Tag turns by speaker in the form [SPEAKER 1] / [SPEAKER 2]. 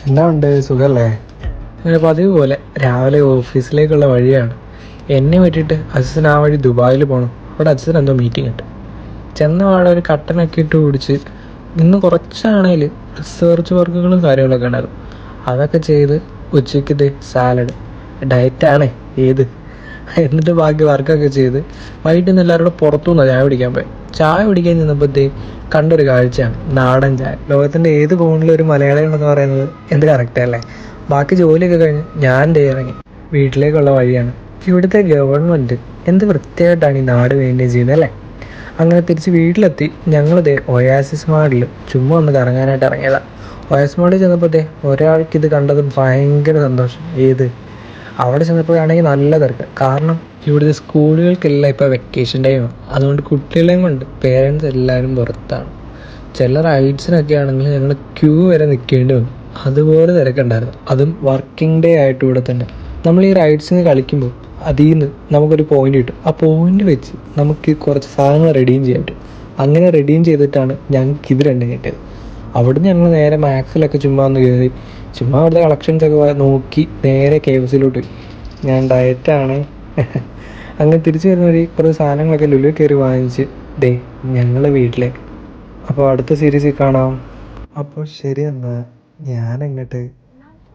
[SPEAKER 1] എന്നാ ഉണ്ട്, സുഖല്ലേ? അങ്ങനെ പതിവ് പോലെ രാവിലെ ഓഫീസിലേക്കുള്ള വഴിയാണ്. എന്നെ വിട്ടിട്ട് അച്ഛൻ ആ വഴി ദുബായിൽ പോകണം. അവിടെ അച്ഛൻ എന്തോ മീറ്റിംഗ് ഉണ്ട്. ചെന്ന പാടെ ഒരു കട്ടനൊക്കെ ഇട്ട് കുടിച്ച് ഇന്ന് കുറച്ചാണേൽ റിസർച്ച് വർക്കുകളും കാര്യങ്ങളൊക്കെ ഉണ്ടായിരുന്നു. അതൊക്കെ ചെയ്ത് ഉച്ചയ്ക്ക് ഇത് സാലഡ് ഡയറ്റാണേ ഏത്. എന്നിട്ട് ബാക്കി വർക്കൊക്കെ ചെയ്ത് വൈകിട്ട് നിന്ന് എല്ലാവരും കൂടെ പുറത്തുനിന്നാണ് ചായ കുടിക്കാൻ പോയി. ചായ കുടിക്കാൻ ചെന്നപ്പോഴത്തേ കണ്ടൊരു കാഴ്ചയാണ് നാടൻ ചായ. ലോകത്തിൻ്റെ ഏത് കോണിലും ഒരു മലയാളി ഉണ്ടെന്ന് പറയുന്നത് എന്ത് കറക്റ്റ് അല്ലേ? ബാക്കി ജോലിയൊക്കെ കഴിഞ്ഞ് ഞാൻ ദേ ഇറങ്ങി വീട്ടിലേക്കുള്ള വഴിയാണ്. ഇവിടുത്തെ ഗവൺമെൻറ് എന്ത് വൃത്തിയായിട്ടാണ് ഈ നാട് മെയിൻറ്റെയിൻ ചെയ്യുന്നത് അല്ലേ? അങ്ങനെ തിരിച്ച് വീട്ടിലെത്തി ഞങ്ങളിതേ ഒയാസിസ് മാളിൽ ചുമ്മാ ഒന്ന് കറങ്ങാനായിട്ട് ഇറങ്ങിയതാണ്. ഒയാസിസ് മാളിൽ ചെന്നപ്പോഴത്തേ ഒരാൾക്ക് ഇത് കണ്ടത് ഭയങ്കര സന്തോഷം. ഏത് അവിടെ ചെന്നപ്പോഴാണെങ്കിൽ നല്ല തിരക്ക്. കാരണം ഇവിടുത്തെ സ്കൂളുകൾക്കെല്ലാം ഇപ്പോൾ വെക്കേഷൻ ടൈമാണ്. അതുകൊണ്ട് കുട്ടികളെയും കൊണ്ട് പേരൻസ് എല്ലാവരും പുറത്താണ്. ചില റൈഡ്സിനൊക്കെ ആണെങ്കിൽ ഞങ്ങൾ ക്യൂ വരെ നിൽക്കേണ്ടി വന്നു. അതുപോലെ തിരക്കുണ്ടായിരുന്നു. അതും വർക്കിംഗ് ഡേ ആയിട്ട് ഇവിടെ തന്നെ. നമ്മൾ ഈ റൈഡ്സിന് കളിക്കുമ്പോൾ അതിൽ നിന്ന് നമുക്കൊരു പോയിന്റ് കിട്ടും. ആ പോയിന്റ് വെച്ച് നമുക്ക് കുറച്ച് സാധനങ്ങൾ റെഡീം ചെയ്യാൻ പറ്റും. അങ്ങനെ റെഡീം ചെയ്തിട്ടാണ് ഞങ്ങൾക്ക് ഇത് രണ്ടും കിട്ടിയത്. അവിടുന്ന് ഞങ്ങൾ നേരെ മാക്സിലൊക്കെ ചുമ്മാ ഒന്ന് കയറി ചുമ്മാ അവിടുത്തെ കളക്ഷൻസൊക്കെ നോക്കി നേരെ KFCയിലോട്ട് പോയി. ഞാൻ ഡയറ്റാണ്. അങ്ങനെ തിരിച്ചു വരുന്ന വഴി കുറേ സാധനങ്ങളൊക്കെ ലുലു കയറി വാങ്ങിച്ച് ദേ ഞങ്ങൾ വീട്ടിലേക്ക്. അപ്പോൾ അടുത്ത സീരീസിൽ കാണാം. അപ്പോൾ ശരി, എന്നാൽ ഞാനങ്ങോട്ട്